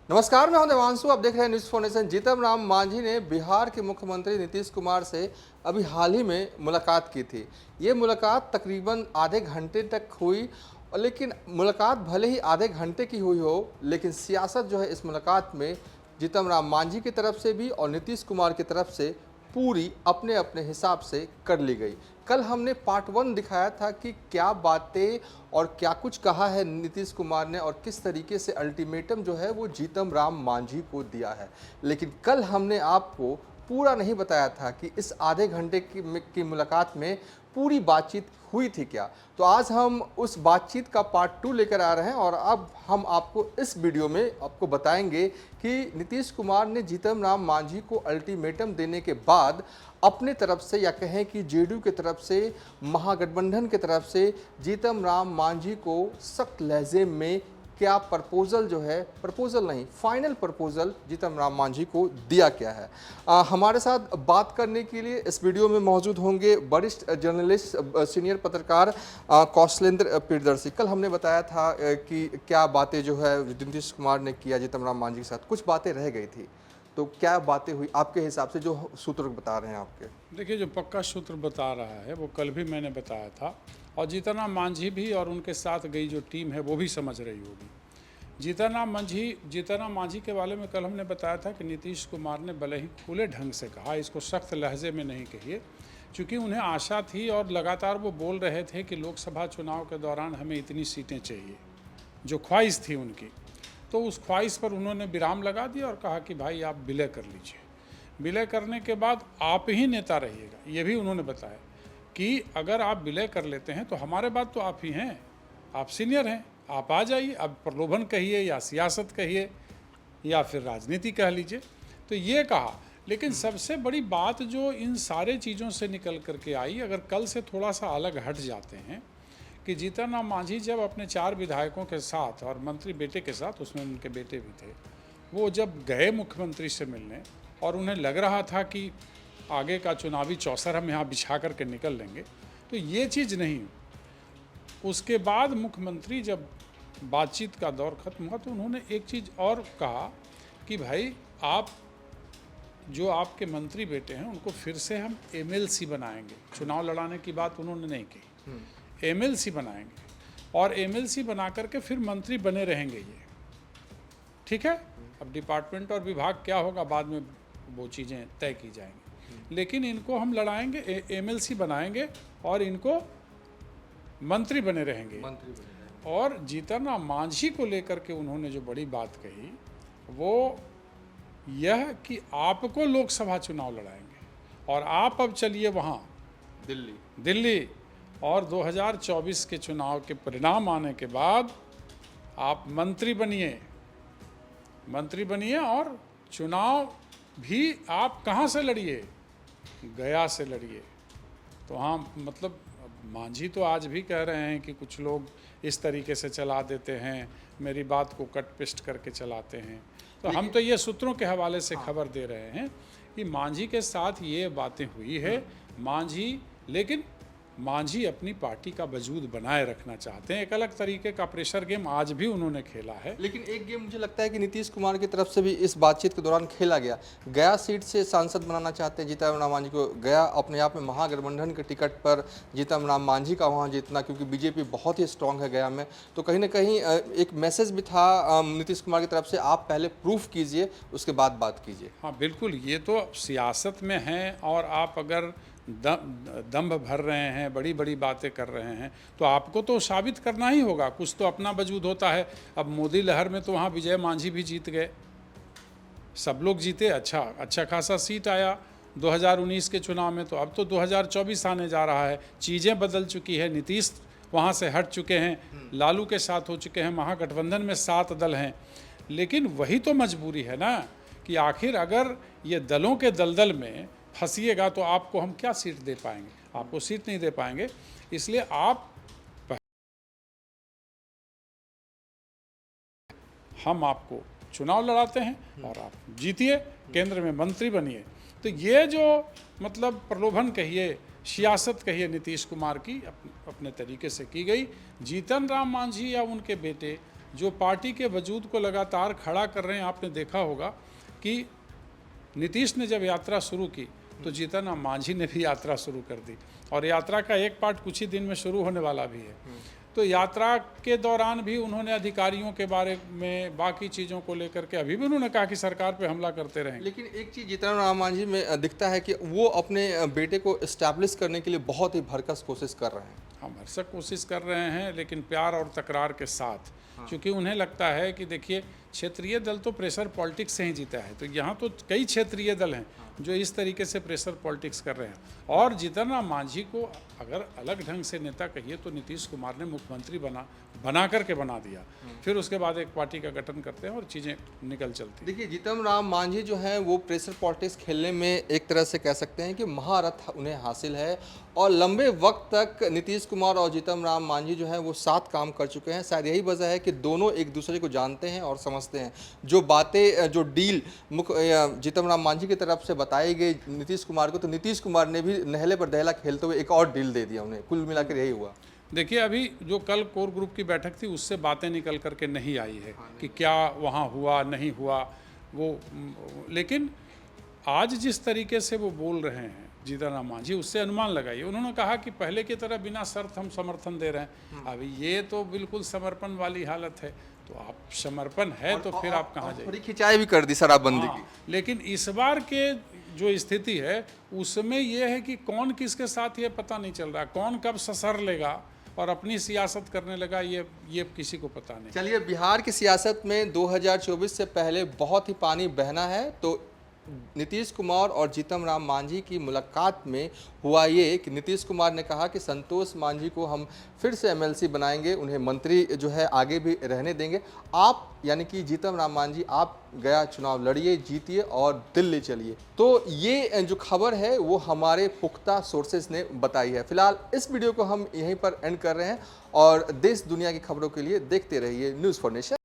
नमस्कार, मैं हूं देवांशु। आप देख रहे हैं न्यूज़ फाउंडेशन। जीतन राम मांझी ने बिहार के मुख्यमंत्री नीतीश कुमार से अभी हाल ही में मुलाकात की थी। ये मुलाकात तकरीबन आधे घंटे तक हुई, लेकिन मुलाकात भले ही आधे घंटे की हुई हो, लेकिन सियासत जो है इस मुलाकात में जीतन राम मांझी की तरफ से भी और नीतीश कुमार की तरफ से पूरी अपने अपने हिसाब से कर ली गई। कल हमने पार्ट 1 दिखाया था कि क्या बातें और क्या कुछ कहा है नीतीश कुमार ने और किस तरीके से अल्टीमेटम जो है वो जीतन राम मांझी को दिया है। लेकिन कल हमने आपको पूरा नहीं बताया था कि इस आधे घंटे की मुलाकात में पूरी बातचीत हुई थी क्या। तो आज हम उस बातचीत का पार्ट 2 लेकर आ रहे हैं और अब हम आपको इस वीडियो में आपको बताएंगे कि नीतीश कुमार ने जीतन राम मांझी को अल्टीमेटम देने के बाद अपने तरफ से या कहें कि जेडीयू की तरफ से, महागठबंधन की तरफ से जीतन राम मांझी को सख्त लहजे में क्या प्रपोजल जो है, प्रपोजल नहीं फाइनल प्रपोजल जीतन राम मांझी को दिया क्या है। हमारे साथ बात करने के लिए इस वीडियो में मौजूद होंगे वरिष्ठ जर्नलिस्ट, सीनियर पत्रकार कौशलेंद्र प्रियदर्शी। कल हमने बताया था कि क्या बातें जो है नीतीश कुमार ने किया जीतन राम मांझी के साथ, कुछ बातें रह गई थी। तो क्या बातें हुई आपके हिसाब से, जो सूत्र बता रहे हैं आपके? देखिए, जो पक्का सूत्र बता रहा है वो कल भी मैंने बताया था और जीतन राम मांझी भी और उनके साथ गई जो टीम है वो भी समझ रही होगी। जीतन राम मांझी के बारे में कल हमने बताया था कि नीतीश कुमार ने भले ही खुले ढंग से कहा, इसको सख्त लहजे में नहीं कहिए, क्योंकि उन्हें आशा थी और लगातार वो बोल रहे थे कि लोकसभा चुनाव के दौरान हमें इतनी सीटें चाहिए, जो ख्वाहिश थी उनकी। तो उस ख्वाहिश पर उन्होंने विराम लगा दिया और कहा कि भाई आप विलय कर लीजिए। विलय करने के बाद आप ही नेता रहिएगा। ये भी उन्होंने बताया कि अगर आप विलय कर लेते हैं तो हमारे बाद तो आप ही हैं, आप सीनियर हैं, आप आ जाइए। अब प्रलोभन कहिए या सियासत कहिए या फिर राजनीति कह लीजिए। तो ये कहा, लेकिन सबसे बड़ी बात जो इन सारे चीज़ों से निकल करके आई, अगर कल से थोड़ा सा अलग हट जाते हैं, कि जीतन राम मांझी जब अपने 4 विधायकों के साथ और मंत्री बेटे के साथ, उसमें उनके बेटे भी थे, वो जब गए मुख्यमंत्री से मिलने और उन्हें लग रहा था कि आगे का चुनावी चौसर हम यहाँ बिछा करके निकल लेंगे, तो ये चीज़ नहीं। उसके बाद मुख्यमंत्री जब बातचीत का दौर ख़त्म हुआ तो उन्होंने एक चीज़ और कहा कि भाई आप जो आपके मंत्री बेटे हैं उनको फिर से हम एमएलसी बनाएंगे। चुनाव लड़ाने की बात उन्होंने नहीं की, एमएलसी बनाएंगे और एमएलसी बना करके फिर मंत्री बने रहेंगे ये, ठीक है। अब डिपार्टमेंट और विभाग क्या होगा बाद में वो चीज़ें तय की जाएंगी, लेकिन इनको हम लड़ाएंगे, एमएलसी बनाएंगे और इनको मंत्री बने रहेंगे। और जीतन राम मांझी को लेकर के उन्होंने जो बड़ी बात कही वो यह कि आपको लोकसभा चुनाव लड़ाएंगे और आप अब चलिए वहाँ दिल्ली और 2024 के चुनाव के परिणाम आने के बाद आप मंत्री बनिए और चुनाव भी आप कहाँ से लड़िए, गया से लड़िए। तो हाँ, मतलब मांझी तो आज भी कह रहे हैं कि कुछ लोग इस तरीके से चला देते हैं, मेरी बात को कट पेस्ट करके चलाते हैं। तो हम तो ये सूत्रों के हवाले से खबर दे रहे हैं कि मांझी के साथ ये बातें हुई है। लेकिन मांझी अपनी पार्टी का वजूद बनाए रखना चाहते हैं। एक अलग तरीके का प्रेशर गेम आज भी उन्होंने खेला है। लेकिन एक गेम मुझे लगता है कि नीतीश कुमार की तरफ से भी इस बातचीत के दौरान खेला गया सीट से सांसद बनाना चाहते हैं जीतन राम मांझी को। गया अपने आप में महागठबंधन के टिकट पर जीतन राम मांझी का वहाँ जीतना, क्योंकि बीजेपी बहुत ही स्ट्रांग है गया में। तो कहीं ना कहीं एक मैसेज भी था नीतीश कुमार की तरफ से, आप पहले प्रूफ कीजिए उसके बाद बात कीजिए। हाँ बिल्कुल, ये तो सियासत में है और आप अगर दंभ भर रहे हैं, बड़ी बड़ी बातें कर रहे हैं, तो आपको तो साबित करना ही होगा, कुछ तो अपना वजूद होता है। अब मोदी लहर में तो वहाँ विजय मांझी भी जीत गए, सब लोग जीते, अच्छा खासा सीट आया 2019 के चुनाव में। तो अब तो 2024 आने जा रहा है, चीज़ें बदल चुकी है, नीतीश वहाँ से हट चुके हैं, लालू के साथ हो चुके हैं, महागठबंधन में 7 दल हैं। लेकिन वही तो मजबूरी है ना कि आखिर अगर ये दलों के दलदल में फंसिएगा तो आपको हम क्या सीट दे पाएंगे, आपको सीट नहीं दे पाएंगे। इसलिए हम आपको चुनाव लड़ाते हैं और आप जीतिए, केंद्र में मंत्री बनिए। तो ये जो मतलब प्रलोभन कहिए, सियासत कहिए, नीतीश कुमार की अपने तरीके से की गई। जीतन राम मांझी या उनके बेटे जो पार्टी के वजूद को लगातार खड़ा कर रहे हैं। आपने देखा होगा कि नीतीश ने जब यात्रा शुरू की तो जीतन राम मांझी ने भी यात्रा शुरू कर दी, और यात्रा का एक पार्ट कुछ ही दिन में शुरू होने वाला भी है। तो यात्रा के दौरान भी उन्होंने अधिकारियों के बारे में, बाकी चीज़ों को लेकर के अभी भी उन्होंने कहा कि सरकार पे हमला करते रहेंगे। लेकिन एक चीज़ जीतन राम मांझी में दिखता है कि वो अपने बेटे को इस्टेब्लिश करने के लिए बहुत ही भरकस कोशिश कर रहे हैं। हम भरसक कोशिश कर रहे हैं, लेकिन प्यार और तकरार के साथ, क्योंकि उन्हें लगता है कि देखिए क्षेत्रीय दल तो प्रेशर पॉलिटिक्स से ही जीता है, तो यहाँ तो कई क्षेत्रीय दल हैं जो इस तरीके से प्रेशर पॉलिटिक्स कर रहे हैं। और जीतन राम मांझी को अगर अलग ढंग से नेता कहिए तो नीतीश कुमार ने मुख्यमंत्री बना करके बना दिया, फिर उसके बाद एक पार्टी का गठन करते हैं और चीज़ें निकल चलती हैं। देखिए जीतन राम मांझी जो हैं वो प्रेशर पॉलिटिक्स खेलने में एक तरह से कह सकते हैं कि महारथ उन्हें हासिल है, और लंबे वक्त तक नीतीश कुमार और जीतन राम मांझी जो हैं वो साथ काम कर चुके हैं। शायद यही वजह है कि दोनों एक दूसरे को जानते हैं और समझते हैं। जो बातें, जो डील जीतन राम मांझी की तरफ से बताई गई नीतीश कुमार को, तो नीतीश कुमार ने भी नहले पर दहला खेलते हुए एक और डील दे दिया उन्हें। कुल मिलाकर यही हुआ। देखिए, अभी जो कल कोर ग्रुप की बैठक थी उससे बातें निकल करके नहीं आई है कि क्या वहाँ हुआ नहीं हुआ वो, लेकिन आज जिस तरीके से वो बोल रहे हैं जीतन राम मांझी, उससे अनुमान लगाइए। उन्होंने कहा कि पहले की तरह बिना शर्त हम समर्थन दे रहे हैं। अभी ये तो बिल्कुल समर्पण वाली हालत है, तो आप समर्पण है तो फिर आप कहाँ जाइए। थोड़ी खिंचाई भी कर दी शराबबंदी की। लेकिन इस बार के जो स्थिति है उसमें यह है कि कौन किसके साथ ये पता नहीं चल रहा, कौन कब ससर लेगा और अपनी सियासत करने लगा, ये किसी को पता नहीं। चलिए, बिहार की सियासत में 2024 से पहले बहुत ही पानी बहना है। तो नीतीश कुमार और जीतन राम मांझी की मुलाकात में हुआ ये कि नीतीश कुमार ने कहा कि संतोष मांझी को हम फिर से एमएलसी बनाएंगे, उन्हें मंत्री जो है आगे भी रहने देंगे। आप यानी कि जीतन राम मांझी, आप गया चुनाव लड़िए, जीतिए और दिल्ली चलिए। तो ये जो खबर है वो हमारे पुख्ता सोर्सेज ने बताई है। फिलहाल इस वीडियो को हम यहीं पर एंड कर रहे हैं, और देश दुनिया की खबरों के लिए देखते रहिए न्यूज़ फॉर नेशन।